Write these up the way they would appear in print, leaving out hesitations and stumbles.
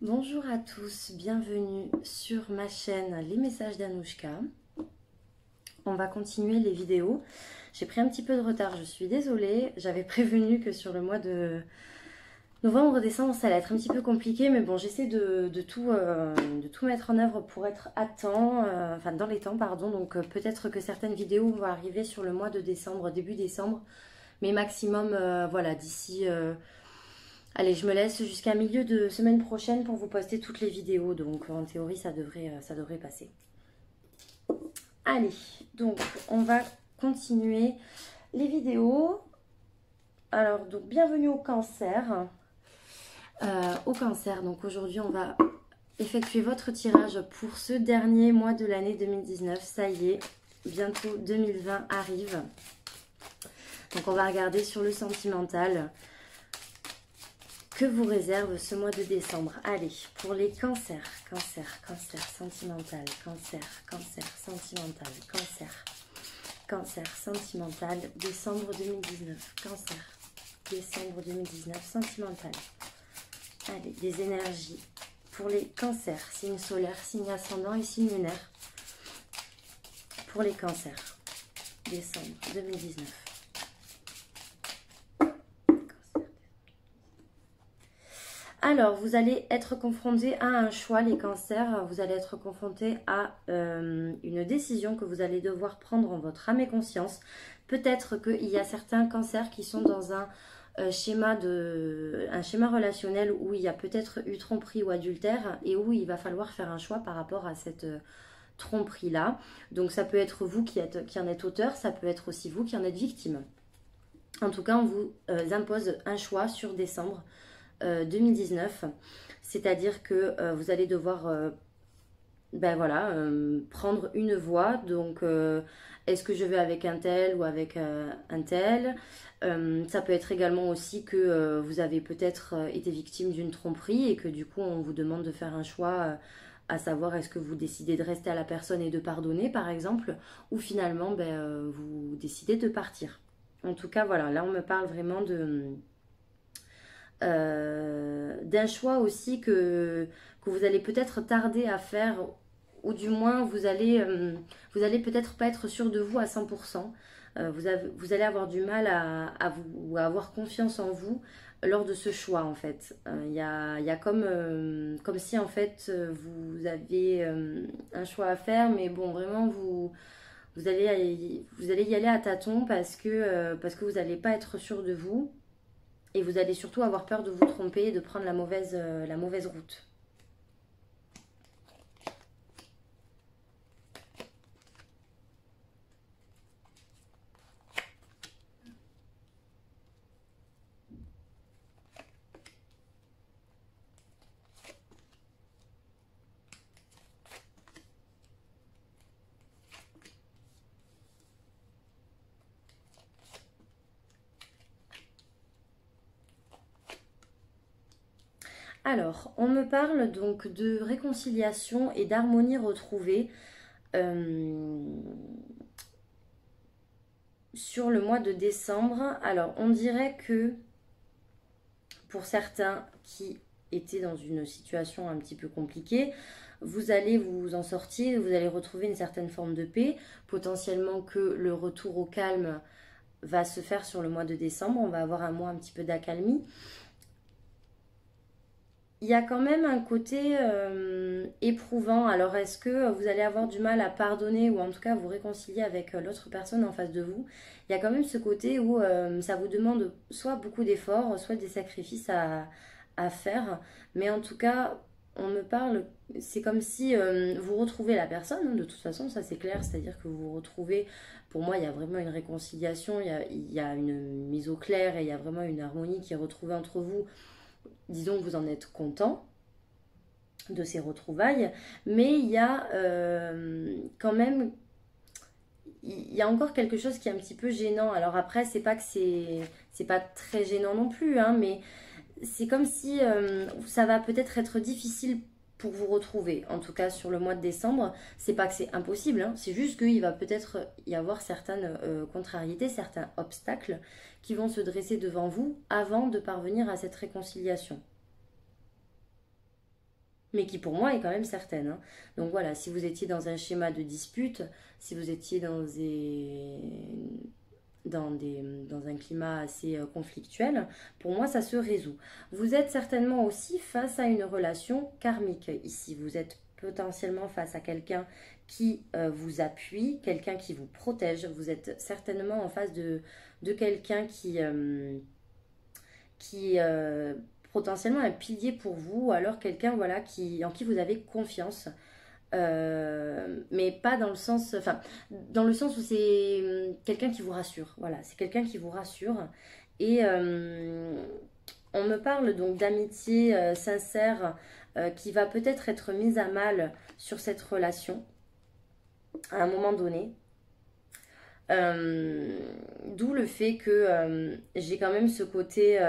Bonjour à tous, bienvenue sur ma chaîne Les Messages d'Anouchka. On va continuer les vidéos. J'ai pris un petit peu de retard, je suis désolée. J'avais prévenu que sur le mois de novembre-décembre, ça allait être un petit peu compliqué, mais bon, j'essaie de tout mettre en œuvre pour être à temps, enfin dans les temps, pardon. Donc peut-être que certaines vidéos vont arriver sur le mois de décembre, début décembre, mais maximum, voilà, d'ici... allez, je me laisse jusqu'à milieu de semaine prochaine pour vous poster toutes les vidéos. Donc en théorie, ça devrait passer. Allez, donc on va continuer les vidéos. Alors, donc bienvenue au cancer. Au cancer, donc aujourd'hui on va effectuer votre tirage pour ce dernier mois de l'année 2019. Ça y est, bientôt 2020 arrive. Donc on va regarder sur le sentimental. Que vous réserve ce mois de décembre? Allez, pour les cancers, cancer sentimental, cancer sentimental, cancer sentimental, décembre 2019, cancer, décembre 2019, sentimental. Allez, des énergies pour les cancers, signe solaire, signe ascendant et signe lunaire. Pour les cancers, décembre 2019. Alors, vous allez être confronté à un choix, les cancers. Vous allez être confronté à une décision que vous allez devoir prendre en votre âme et conscience. Peut-être qu'il y a certains cancers qui sont dans un schéma relationnel où il y a peut-être eu tromperie ou adultère et où il va falloir faire un choix par rapport à cette tromperie-là. Donc, ça peut être vous qui en êtes auteur, ça peut être aussi vous qui en êtes victime. En tout cas, on vous impose un choix sur décembre 2019, c'est-à-dire que vous allez devoir prendre une voie. Donc est-ce que je vais avec un tel ou avec un tel? Ça peut être également aussi que vous avez peut-être été victime d'une tromperie et que du coup on vous demande de faire un choix, à savoir est-ce que vous décidez de rester à la personne et de pardonner par exemple, ou finalement vous décidez de partir. En tout cas voilà, là on me parle vraiment d'un choix aussi que vous allez peut-être tarder à faire, ou du moins vous allez peut-être pas être sûr de vous à 100%. Vous allez avoir du mal à avoir confiance en vous lors de ce choix en fait. Il y a comme si en fait vous avez un choix à faire, mais bon vraiment vous allez y aller à tâtons parce que vous n'allez pas être sûr de vous. Et vous allez surtout avoir peur de vous tromper et de prendre la mauvaise route. Alors, on me parle donc de réconciliation et d'harmonie retrouvée sur le mois de décembre. Alors, on dirait que pour certains qui étaient dans une situation un petit peu compliquée, vous allez vous en sortir, vous allez retrouver une certaine forme de paix, potentiellement que le retour au calme va se faire sur le mois de décembre, on va avoir un mois un petit peu d'accalmie. Il y a quand même un côté éprouvant. Alors, est-ce que vous allez avoir du mal à pardonner ou en tout cas vous réconcilier avec l'autre personne en face de vous? Il y a quand même ce côté où ça vous demande soit beaucoup d'efforts, soit des sacrifices à faire. Mais en tout cas, on me parle, c'est comme si vous retrouvez la personne, hein, de toute façon, ça c'est clair. C'est-à-dire que vous vous retrouvez, pour moi, il y a vraiment une réconciliation, il y a une mise au clair et il y a vraiment une harmonie qui est retrouvée entre vous. Disons que vous en êtes content de ces retrouvailles, mais il y a quand même, il y a encore quelque chose qui est un petit peu gênant. Alors après, c'est pas que c'est pas très gênant non plus, hein, mais c'est comme si ça va peut-être être difficile pour vous retrouver. En tout cas, sur le mois de décembre, c'est pas que c'est impossible, hein, c'est juste qu'il va peut-être y avoir certaines contrariétés, certains obstacles qui vont se dresser devant vous avant de parvenir à cette réconciliation. mais qui pour moi est quand même certaine, hein. Donc voilà, si vous étiez dans un schéma de dispute, si vous étiez dans un climat assez conflictuel, pour moi ça se résout. Vous êtes certainement aussi face à une relation karmique ici. Vous êtes potentiellement face à quelqu'un qui vous appuie, quelqu'un qui vous protège. Vous êtes certainement en face de quelqu'un qui potentiellement un pilier pour vous, ou alors quelqu'un voilà, en qui vous avez confiance. Mais pas dans le sens, enfin, dans le sens où c'est quelqu'un qui vous rassure. Voilà, c'est quelqu'un qui vous rassure. Et on me parle donc d'amitié sincère qui va peut-être être mise à mal sur cette relation à un moment donné. D'où le fait que j'ai quand même ce côté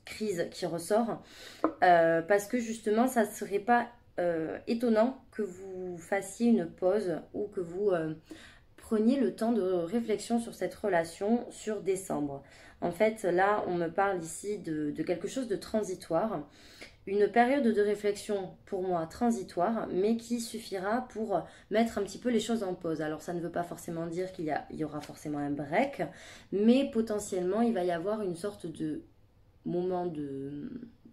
crise qui ressort. Parce que justement, ça ne serait pas étonnant que vous fassiez une pause ou que vous preniez le temps de réflexion sur cette relation sur décembre. En fait, là, on me parle ici de quelque chose de transitoire. Une période de réflexion pour moi transitoire, mais qui suffira pour mettre un petit peu les choses en pause. Alors ça ne veut pas forcément dire qu'il y aura forcément un break, mais potentiellement il va y avoir une sorte de moment de,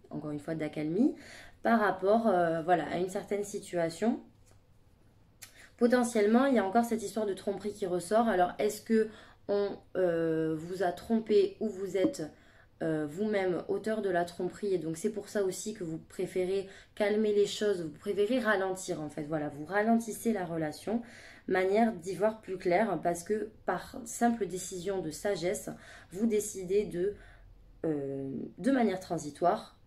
encore une fois, d'accalmie par rapport voilà, à une certaine situation. Potentiellement, il y a encore cette histoire de tromperie qui ressort. Alors, est-ce que on vous a trompé ou vous êtes vous-même auteur de la tromperie et donc c'est pour ça aussi que vous préférez calmer les choses, vous préférez ralentir en fait, voilà, vous ralentissez la relation, manière d'y voir plus clair parce que par simple décision de sagesse, vous décidez de manière transitoire,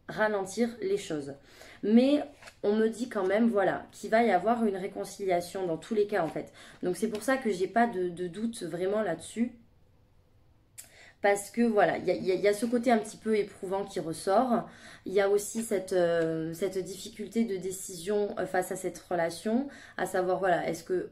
ralentir les choses. Mais on me dit quand même, voilà, qu'il va y avoir une réconciliation dans tous les cas en fait. Donc c'est pour ça que j'ai pas de doute vraiment là-dessus. Parce que voilà, il y a ce côté un petit peu éprouvant qui ressort. Il y a aussi cette difficulté de décision face à cette relation, à savoir voilà, est-ce que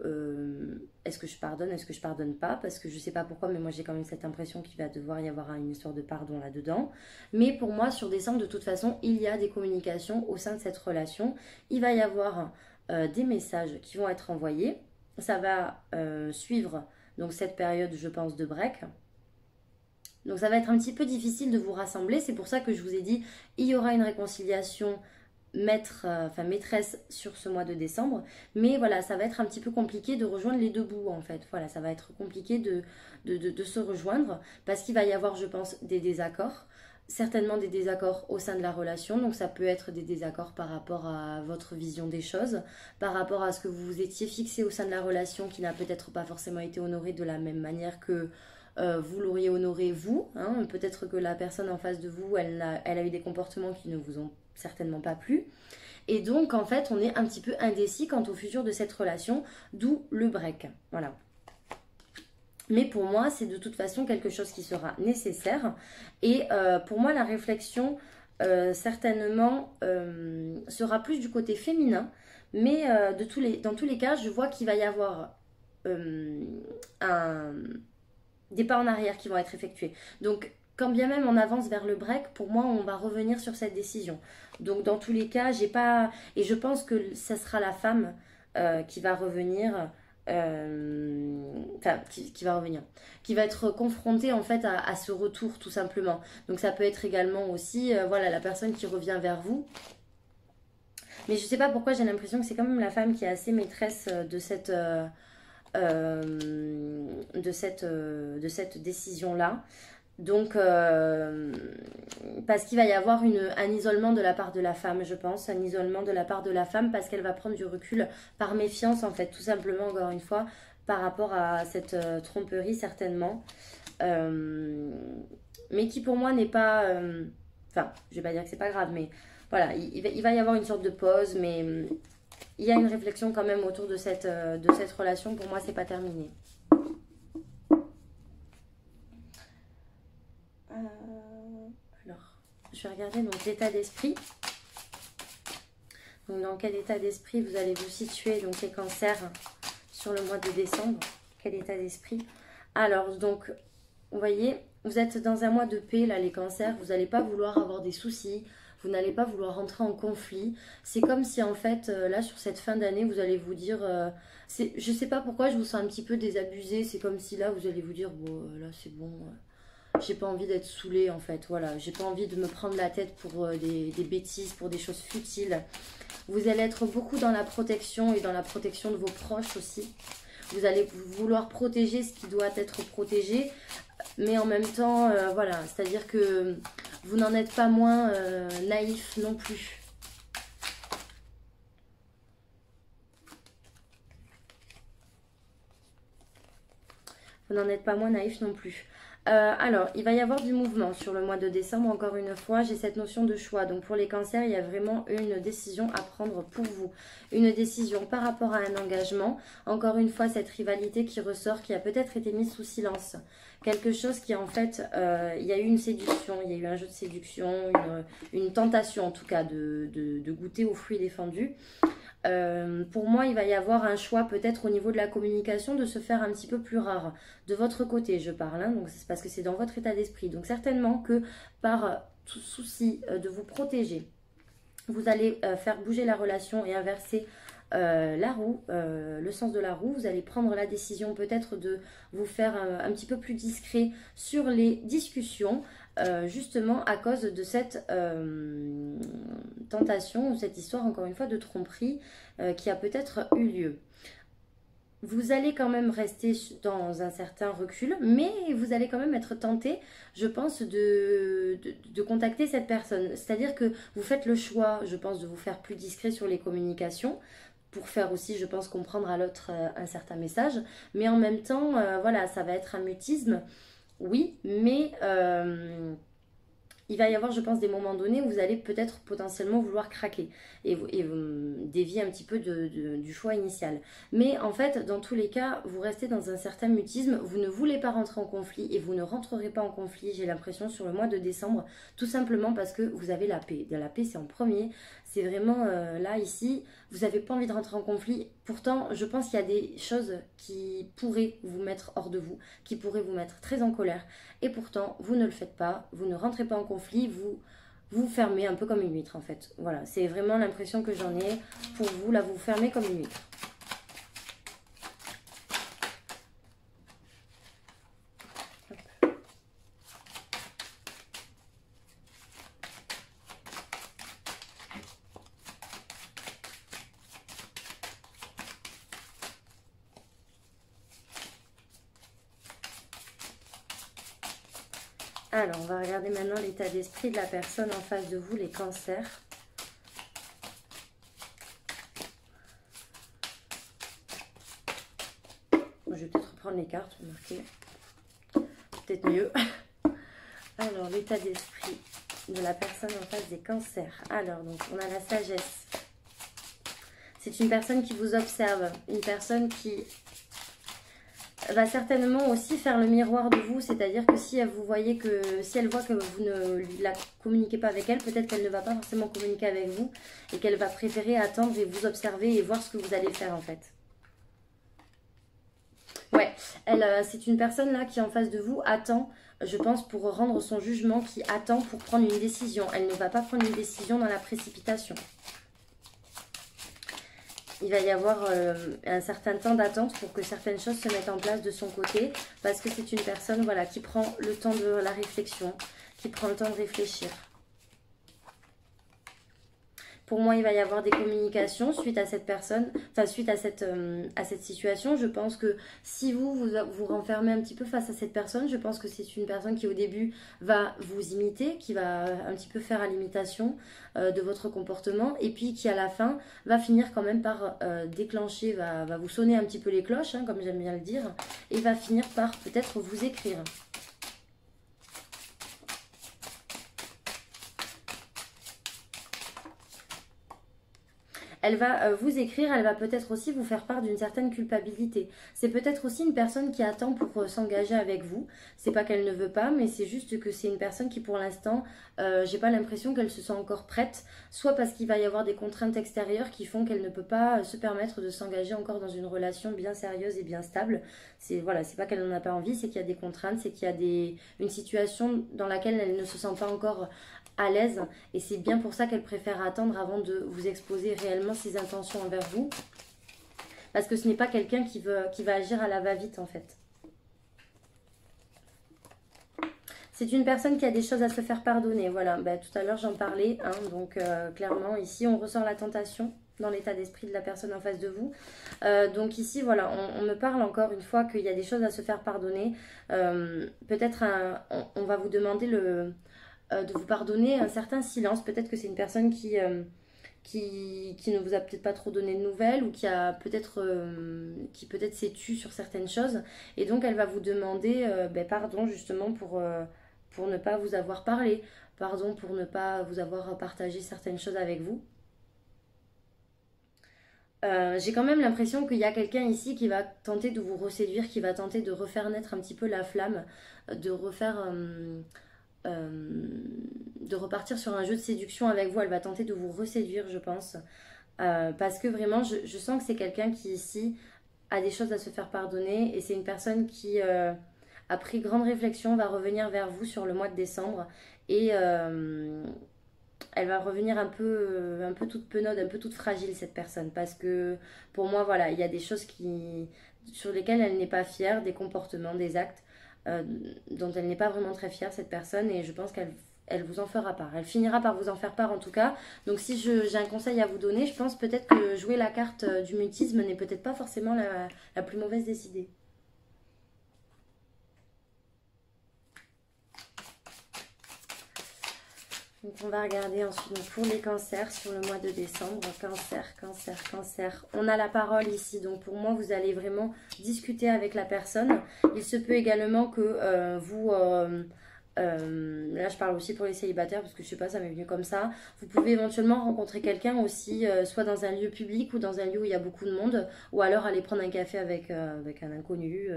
je pardonne, est-ce que je pardonne pas, parce que je sais pas pourquoi, mais moi j'ai quand même cette impression qu'il va devoir y avoir une histoire de pardon là-dedans. Mais pour moi, sur décembre, de toute façon, il y a des communications au sein de cette relation. Il va y avoir des messages qui vont être envoyés. Ça va suivre donc cette période, je pense, de break. Donc ça va être un petit peu difficile de vous rassembler. C'est pour ça que je vous ai dit, il y aura une réconciliation maîtresse sur ce mois de décembre. Mais voilà, ça va être un petit peu compliqué de rejoindre les deux bouts en fait. Voilà, ça va être compliqué de se rejoindre parce qu'il va y avoir, je pense, des désaccords. Certainement des désaccords au sein de la relation. Donc ça peut être des désaccords par rapport à votre vision des choses, par rapport à ce que vous vous étiez fixé au sein de la relation qui n'a peut-être pas forcément été honoré de la même manière que vous l'auriez honoré vous, hein. Peut-être que la personne en face de vous, elle a eu des comportements qui ne vous ont certainement pas plu. Et donc, en fait, on est un petit peu indécis quant au futur de cette relation, d'où le break. Voilà. Mais pour moi, c'est de toute façon quelque chose qui sera nécessaire. Et pour moi, la réflexion, certainement, sera plus du côté féminin. Mais dans tous les cas, je vois qu'il va y avoir des pas en arrière qui vont être effectués. Donc, quand bien même on avance vers le break, pour moi, on va revenir sur cette décision. Donc, dans tous les cas, j'ai pas... Et je pense que ça sera la femme qui va revenir... qui va revenir, qui va être confrontée en fait à ce retour tout simplement. Donc ça peut être également aussi, voilà, la personne qui revient vers vous. Mais je sais pas pourquoi j'ai l'impression que c'est quand même la femme qui est assez maîtresse de cette décision-là. Donc, parce qu'il va y avoir un isolement de la part de la femme, je pense, un isolement de la part de la femme parce qu'elle va prendre du recul par méfiance, en fait, tout simplement, encore une fois, par rapport à cette tromperie, certainement. Mais qui, pour moi, n'est pas... Enfin, je vais pas dire que c'est pas grave, mais voilà, il va y avoir une sorte de pause, mais il y a une réflexion quand même autour de cette relation. Pour moi, c'est pas terminé. Alors, je vais regarder donc l'état d'esprit. Donc, dans quel état d'esprit vous allez vous situer, donc les cancers, sur le mois de décembre? Quel état d'esprit? Alors, donc, vous voyez, Vous êtes dans un mois de paix, là, les cancers. Vous n'allez pas vouloir avoir des soucis. Vous n'allez pas vouloir rentrer en conflit. C'est comme si, en fait, là, sur cette fin d'année, vous allez vous dire... je sais pas pourquoi, je vous sens un petit peu désabusé. C'est comme si, là, vous allez vous dire, bon, là, c'est bon... j'ai pas envie d'être saoulée, en fait. Voilà, j'ai pas envie de me prendre la tête pour des bêtises, pour des choses futiles. Vous allez être beaucoup dans la protection et dans la protection de vos proches aussi. Vous allez vouloir protéger ce qui doit être protégé, mais en même temps, voilà, c'est-à-dire que vous n'en êtes pas moins naïf non plus. Vous n'en êtes pas moins naïf non plus. Alors, il va y avoir du mouvement sur le mois de décembre. Encore une fois, j'ai cette notion de choix. Donc, pour les cancers, il y a vraiment une décision à prendre pour vous. Une décision par rapport à un engagement. Encore une fois, cette rivalité qui ressort, qui a peut-être été mise sous silence. Quelque chose qui, en fait, il y a eu une séduction, il y a eu un jeu de séduction, une tentation, en tout cas, de goûter aux fruits défendus. Pour moi, il va y avoir un choix peut-être au niveau de la communication de se faire un petit peu plus rare. De votre côté, je parle, hein, donc c'est parce que c'est dans votre état d'esprit. Donc certainement que par tout souci de vous protéger, vous allez faire bouger la relation et inverser la roue, le sens de la roue. Vous allez prendre la décision peut-être de vous faire un petit peu plus discret sur les discussions, justement à cause de cette tentation ou cette histoire, encore une fois, de tromperie qui a peut-être eu lieu. Vous allez quand même rester dans un certain recul, mais vous allez quand même être tenté, je pense, de contacter cette personne. C'est-à-dire que vous faites le choix, je pense, de vous faire plus discret sur les communications, pour faire aussi, je pense, comprendre à l'autre un certain message. Mais en même temps, voilà, ça va être un mutisme, oui, mais... il va y avoir, je pense, des moments donnés où vous allez peut-être potentiellement vouloir craquer et dévier un petit peu du choix initial. Mais en fait, dans tous les cas, vous restez dans un certain mutisme, vous ne voulez pas rentrer en conflit et vous ne rentrerez pas en conflit, j'ai l'impression, sur le mois de décembre, tout simplement parce que vous avez la paix. La paix, c'est en premier, c'est vraiment là, ici, vous n'avez pas envie de rentrer en conflit. Pourtant, je pense qu'il y a des choses qui pourraient vous mettre hors de vous, qui pourraient vous mettre très en colère. Et pourtant, vous ne le faites pas, vous ne rentrez pas en conflit, vous fermez un peu comme une huître en fait. Voilà, c'est vraiment l'impression que j'en ai pour vous, là vous vous fermez comme une huître. Alors, on va regarder maintenant l'état d'esprit de la personne en face de vous, les cancers. Je vais peut-être reprendre les cartes, remarquez. Peut-être mieux. Alors, l'état d'esprit de la personne en face des cancers. Alors, donc, on a la sagesse. C'est une personne qui vous observe, une personne qui va certainement aussi faire le miroir de vous, c'est-à-dire que si elle si elle voit que vous ne la communiquez pas avec elle, peut-être qu'elle ne va pas forcément communiquer avec vous et qu'elle va préférer attendre et vous observer et voir ce que vous allez faire en fait. Ouais, c'est une personne là qui en face de vous attend, je pense, pour rendre son jugement, qui attend pour prendre une décision. Elle ne va pas prendre une décision dans la précipitation. Il va y avoir un certain temps d'attente pour que certaines choses se mettent en place de son côté. Parce que c'est une personne, voilà, qui prend le temps de la réflexion, qui prend le temps de réfléchir. Pour moi, il va y avoir des communications suite à cette personne, enfin suite à cette situation. Je pense que si vous renfermez un petit peu face à cette personne, je pense que c'est une personne qui au début va vous imiter, qui va un petit peu faire à l'imitation de votre comportement et puis qui à la fin va finir quand même par déclencher, va vous sonner un petit peu les cloches, hein, comme j'aime bien le dire, et va finir par peut-être vous écrire. elle va vous écrire, elle va peut-être aussi vous faire part d'une certaine culpabilité. C'est peut-être aussi une personne qui attend pour s'engager avec vous. C'est pas qu'elle ne veut pas, mais c'est juste que c'est une personne qui pour l'instant, j'ai pas l'impression qu'elle se sent encore prête, soit parce qu'il va y avoir des contraintes extérieures qui font qu'elle ne peut pas se permettre de s'engager encore dans une relation bien sérieuse et bien stable. C'est voilà, c'est pas qu'elle n'en a pas envie, c'est qu'il y a des contraintes, c'est qu'il y a une situation dans laquelle elle ne se sent pas encore à l'aise, et c'est bien pour ça qu'elle préfère attendre avant de vous exposer réellement ses intentions envers vous, parce que ce n'est pas quelqu'un qui va agir à la va-vite en fait. C'est une personne qui a des choses à se faire pardonner, voilà, tout à l'heure j'en parlais, hein, donc clairement ici on ressort la tentation dans l'état d'esprit de la personne en face de vous. Donc ici, voilà, on me parle encore une fois qu'il y a des choses à se faire pardonner. Peut-être on va vous demander de vous pardonner un certain silence. Peut-être que c'est une personne qui ne vous a peut-être pas trop donné de nouvelles, ou qui peut-être s'est tue sur certaines choses. Et donc elle va vous demander pardon justement pour ne pas vous avoir parlé. Pardon pour ne pas vous avoir partagé certaines choses avec vous. J'ai quand même l'impression qu'il y a quelqu'un ici qui va tenter de vous reséduire, qui va tenter de refaire naître un petit peu la flamme, de repartir sur un jeu de séduction avec vous. Elle va tenter de vous reséduire, je pense, parce que vraiment je sens que c'est quelqu'un qui ici a des choses à se faire pardonner, et c'est une personne qui après grande réflexion va revenir vers vous sur le mois de décembre, et elle va revenir un peu toute penaude, un peu toute fragile, cette personne, parce que pour moi voilà, il y a des choses sur lesquelles elle n'est pas fière, des comportements, des actes dont elle n'est pas vraiment très fière, cette personne, et je pense qu'elle vous en fera part. Elle finira par vous en faire part en tout cas. Donc si j'ai un conseil à vous donner, je pense peut-être que jouer la carte du mutisme n'est peut-être pas forcément la plus mauvaise des idées. Donc on va regarder ensuite donc, pour les cancers sur le mois de décembre. Cancer. On a la parole ici. Donc pour moi, vous allez vraiment discuter avec la personne. Il se peut également que vous... là je parle aussi pour les célibataires, parce que je sais pas, ça m'est venu comme ça. Vous pouvez éventuellement rencontrer quelqu'un aussi, soit dans un lieu public ou dans un lieu où il y a beaucoup de monde, ou alors aller prendre un café avec un inconnu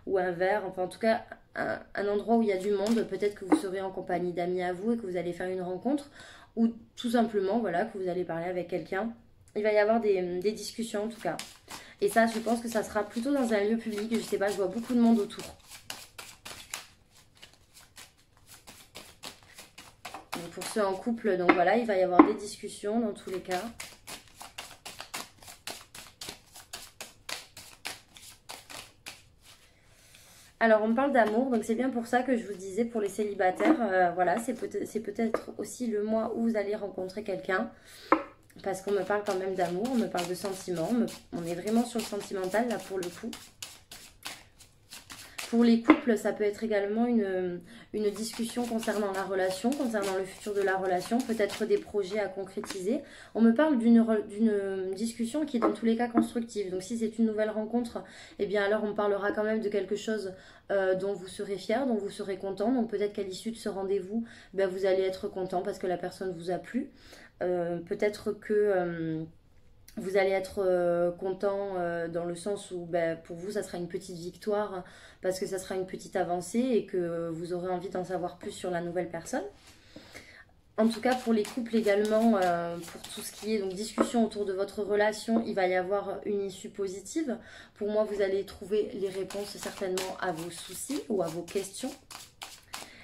ou un verre, enfin en tout cas un endroit où il y a du monde. Peut-être que vous serez en compagnie d'amis à vous et que vous allez faire une rencontre, ou tout simplement voilà, que vous allez parler avec quelqu'un. Il va y avoir des discussions en tout cas, et ça je pense que ça sera plutôt dans un lieu public. Je sais pas, je vois beaucoup de monde autour. Donc pour ceux en couple, donc voilà, il va y avoir des discussions dans tous les cas. Alors on me parle d'amour, donc c'est bien pour ça que je vous disais pour les célibataires, voilà, c'est peut-être aussi le mois où vous allez rencontrer quelqu'un, parce qu'on me parle quand même d'amour, on me parle de sentiments, on est vraiment sur le sentimental là pour le coup. Pour les couples, ça peut être également une discussion concernant la relation, concernant le futur de la relation, peut-être des projets à concrétiser. On me parle d'une discussion qui est dans tous les cas constructive. Donc si c'est une nouvelle rencontre, eh bien alors on parlera quand même de quelque chose dont vous serez fier, dont vous serez content. Donc peut-être qu'à l'issue de ce rendez-vous, vous allez être content parce que la personne vous a plu. Peut-être que... vous allez être content dans le sens où pour vous ça sera une petite victoire, parce que ça sera une petite avancée et que vous aurez envie d'en savoir plus sur la nouvelle personne. En tout cas pour les couples également, pour tout ce qui est donc discussion autour de votre relation, il va y avoir une issue positive. Pour moi vous allez trouver les réponses certainement à vos soucis ou à vos questions.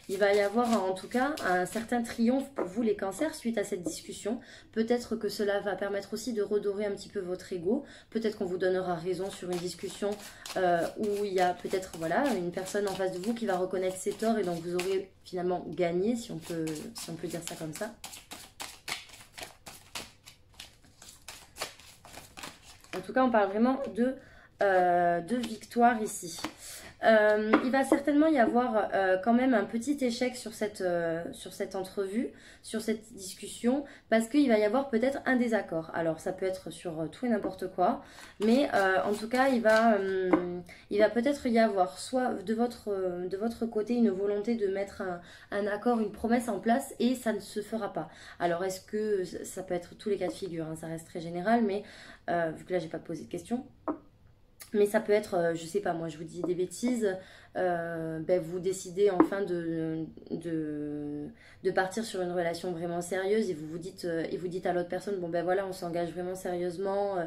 Il va y avoir en tout cas un certain triomphe pour vous les cancers suite à cette discussion. Peut-être que cela va permettre aussi de redorer un petit peu votre ego. Peut-être qu'on vous donnera raison sur une discussion où il y a peut-être voilà, une personne en face de vous qui va reconnaître ses torts, et donc vous aurez finalement gagné, si on peut dire ça comme ça. En tout cas, on parle vraiment de victoire ici. Il va certainement y avoir quand même un petit échec sur cette entrevue, sur cette discussion, parce qu'il va y avoir peut-être un désaccord. Alors ça peut être sur tout et n'importe quoi, mais en tout cas il va peut-être y avoir soit de votre côté une volonté de mettre un accord, une promesse en place et ça ne se fera pas. Alors est-ce que ça peut être tous les cas de figure, hein, ça reste très général, mais vu que là j'ai pas posé de questions. Mais ça peut être, je sais pas, moi je vous dis des bêtises, ben, vous décidez enfin de partir sur une relation vraiment sérieuse et vous dites à l'autre personne, bon ben voilà, on s'engage vraiment sérieusement,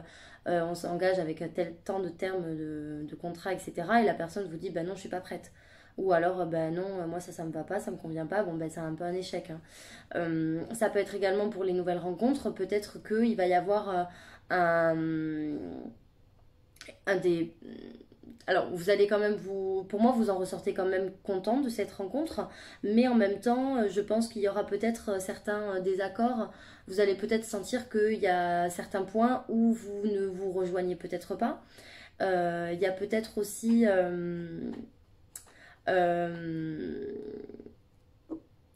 on s'engage avec un tel temps de termes de contrat, etc. Et la personne vous dit, ben non, je suis pas prête. Ou alors, ben non, moi ça me va pas, ça me convient pas, bon ben c'est un peu un échec, hein. Ça peut être également pour les nouvelles rencontres, peut-être qu'il va y avoir un un des... Alors, vous allez quand même pour moi, vous en ressortez quand même content de cette rencontre, mais en même temps, je pense qu'il y aura peut-être certains désaccords. Vous allez peut-être sentir qu'il y a certains points où vous ne vous rejoignez peut-être pas. Il y a peut-être aussi euh,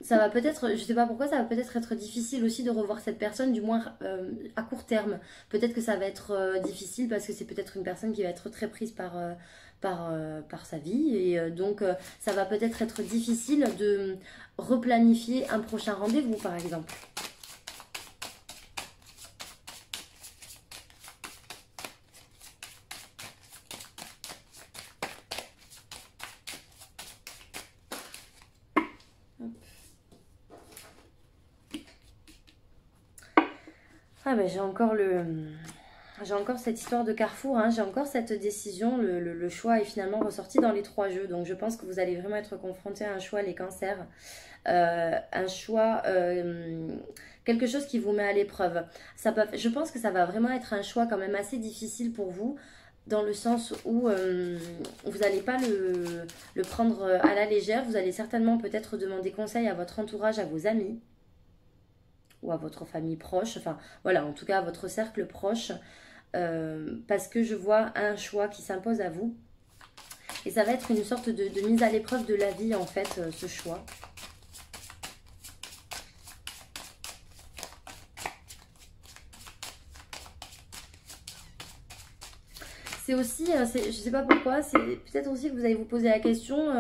ça va peut-être, je sais pas pourquoi, ça va peut-être être difficile aussi de revoir cette personne, du moins à court terme. Peut-être que ça va être difficile parce que c'est peut-être une personne qui va être très prise par sa vie. Et donc, ça va peut-être être difficile de replanifier un prochain rendez-vous, par exemple. Ah ben j'ai encore cette histoire de carrefour, hein, j'ai encore cette décision, le choix est finalement ressorti dans les trois jeux, donc je pense que vous allez vraiment être confronté à un choix, les cancers, un choix, quelque chose qui vous met à l'épreuve. Je pense que ça va vraiment être un choix quand même assez difficile pour vous, dans le sens où vous n'allez pas le prendre à la légère, vous allez certainement peut-être demander conseil à votre entourage, à vos amis ou à votre famille proche, enfin voilà, en tout cas à votre cercle proche, parce que je vois un choix qui s'impose à vous. Et ça va être une sorte de mise à l'épreuve de la vie, en fait, ce choix. C'est aussi, je sais pas pourquoi, c'est peut-être aussi que vous allez vous poser la question,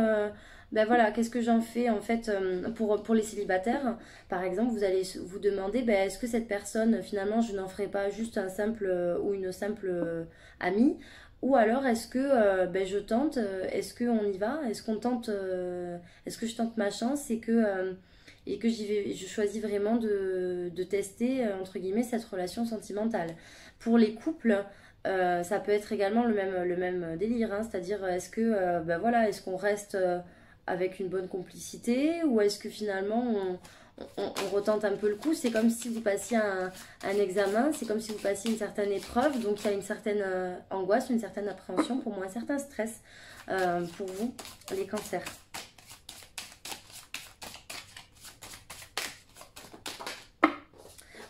ben voilà, qu'est-ce que j'en fais en fait pour les célibataires. Par exemple, vous allez vous demander, ben, est-ce que cette personne, finalement, je n'en ferai pas juste un simple ou une simple amie, ou alors est-ce que ben, je tente, est-ce qu'on y va, est-ce qu'on tente, est-ce que je tente ma chance et que je choisis vraiment de tester, entre guillemets, cette relation sentimentale. Pour les couples, ça peut être également le même délire, hein, c'est-à-dire est-ce que ben voilà, est-ce qu'on reste avec une bonne complicité ou est-ce que finalement on retente un peu le coup. C'est comme si vous passiez un examen, c'est comme si vous passiez une certaine épreuve, donc il y a une certaine angoisse, une certaine appréhension, pour moi un certain stress pour vous, les cancers.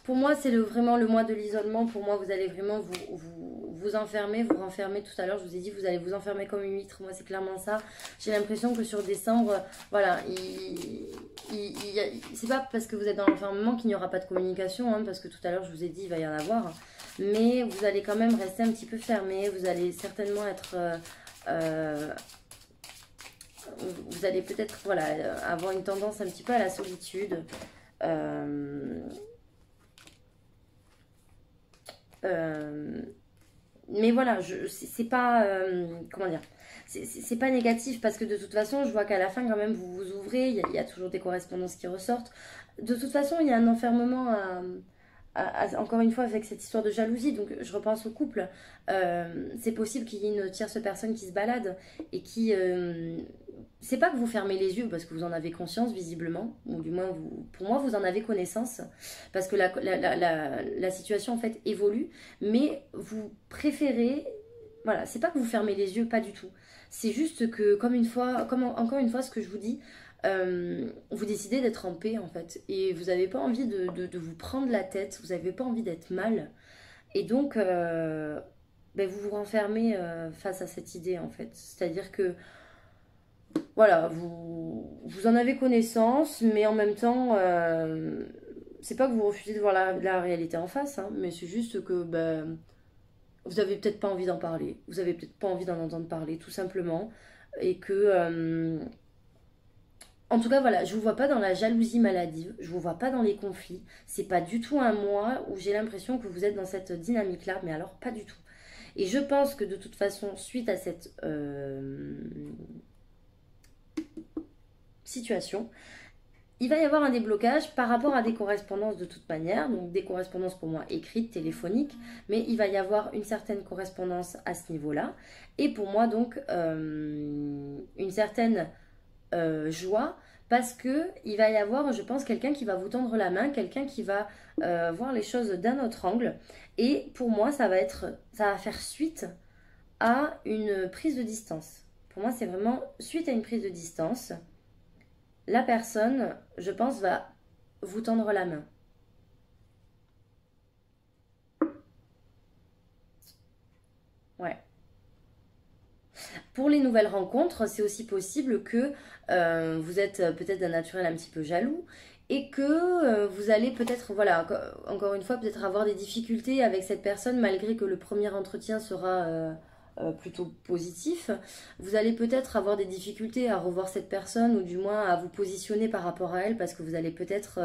Pour moi, c'est vraiment le mois de l'isolement. Pour moi, vous allez vraiment vous enfermer, vous renfermer. Tout à l'heure, je vous ai dit, vous allez vous enfermer comme une huître. Moi, c'est clairement ça. J'ai l'impression que sur décembre, voilà, c'est pas parce que vous êtes dans l'enfermement qu'il n'y aura pas de communication, hein, parce que tout à l'heure, je vous ai dit, il va y en avoir. Mais vous allez quand même rester un petit peu fermé. Vous allez certainement être... vous allez peut-être voilà, avoir une tendance un petit peu à la solitude. Euh, mais voilà, c'est pas comment dire, c'est pas négatif parce que de toute façon, je vois qu'à la fin quand même vous vous ouvrez, il y a toujours des correspondances qui ressortent. De toute façon, il y a un enfermement encore une fois avec cette histoire de jalousie. Donc je repense au couple. C'est possible qu'il y ait une tierce personne qui se balade et qui c'est pas que vous fermez les yeux parce que vous en avez conscience visiblement, ou du moins pour moi vous en avez connaissance, parce que la situation en fait évolue, mais vous préférez, voilà, c'est pas que vous fermez les yeux, pas du tout. C'est juste que encore une fois ce que je vous dis, vous décidez d'être en paix en fait, et vous n'avez pas envie de vous prendre la tête, vous n'avez pas envie d'être mal, et donc ben, vous vous renfermez face à cette idée en fait, c'est-à-dire que voilà, vous en avez connaissance, mais en même temps, c'est pas que vous refusez de voir la réalité en face, hein, mais c'est juste que ben, vous avez peut-être pas envie d'en parler, vous avez peut-être pas envie d'en entendre parler, tout simplement, et que, en tout cas, voilà, je vous vois pas dans la jalousie maladive, je vous vois pas dans les conflits, c'est pas du tout un moi où j'ai l'impression que vous êtes dans cette dynamique-là, mais alors pas du tout. Et je pense que de toute façon, suite à cette situation, il va y avoir un déblocage par rapport à des correspondances de toute manière, donc des correspondances pour moi écrites, téléphoniques, mais il va y avoir une certaine correspondance à ce niveau-là. Et pour moi, donc, une certaine joie, parce que il va y avoir, je pense, quelqu'un qui va vous tendre la main, quelqu'un qui va voir les choses d'un autre angle. Et pour moi, ça va faire suite à une prise de distance. Pour moi, c'est vraiment suite à une prise de distance. La personne, je pense, va vous tendre la main. Ouais. Pour les nouvelles rencontres, c'est aussi possible que vous êtes peut-être d'un naturel un petit peu jaloux et que vous allez peut-être, voilà, encore une fois, peut-être avoir des difficultés avec cette personne malgré que le premier entretien sera plutôt positif. Vous allez peut-être avoir des difficultés à revoir cette personne ou du moins à vous positionner par rapport à elle parce que vous allez peut-être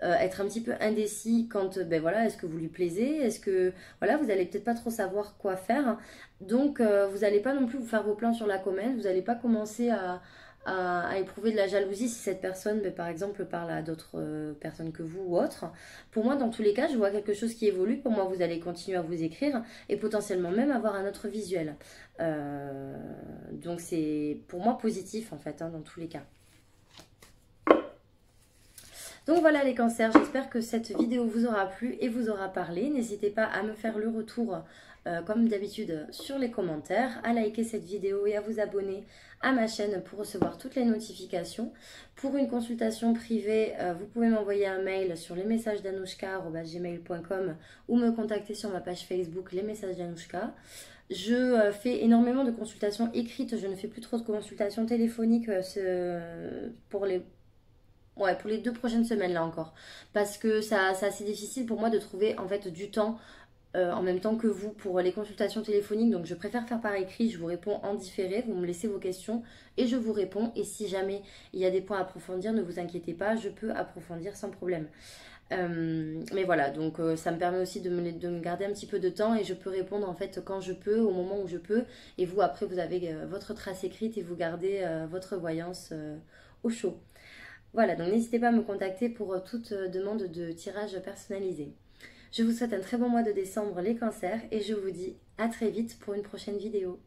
être un petit peu indécis quand, ben voilà, est-ce que vous lui plaisez, est-ce que, voilà, vous allez peut-être pas trop savoir quoi faire. Donc, vous n'allez pas non plus vous faire vos plans sur la comète, vous n'allez pas commencer à éprouver de la jalousie si cette personne, ben, par exemple, parle à d'autres personnes que vous ou autres. Pour moi, dans tous les cas, je vois quelque chose qui évolue. Pour moi, vous allez continuer à vous écrire et potentiellement même avoir un autre visuel. Donc, c'est pour moi positif, en fait, hein, dans tous les cas. Donc voilà les cancers, j'espère que cette vidéo vous aura plu et vous aura parlé. N'hésitez pas à me faire le retour comme d'habitude sur les commentaires, à liker cette vidéo et à vous abonner à ma chaîne pour recevoir toutes les notifications. Pour une consultation privée, vous pouvez m'envoyer un mail sur lesmessagesdanouchka@gmail.com ou me contacter sur ma page Facebook Les Messages d'Anouchka. Je fais énormément de consultations écrites, je ne fais plus trop de consultations téléphoniques pour les ouais, pour les 2 prochaines semaines là encore. Parce que c'est assez difficile pour moi de trouver en fait du temps en même temps que vous pour les consultations téléphoniques. Donc je préfère faire par écrit, je vous réponds en différé, vous me laissez vos questions et je vous réponds. Et si jamais il y a des points à approfondir, ne vous inquiétez pas, je peux approfondir sans problème. Mais voilà, donc ça me permet aussi de me garder un petit peu de temps et je peux répondre en fait quand je peux, au moment où je peux. Et vous après vous avez votre trace écrite et vous gardez votre voyance au chaud. Voilà, donc n'hésitez pas à me contacter pour toute demande de tirage personnalisé. Je vous souhaite un très bon mois de décembre les cancers et je vous dis à très vite pour une prochaine vidéo.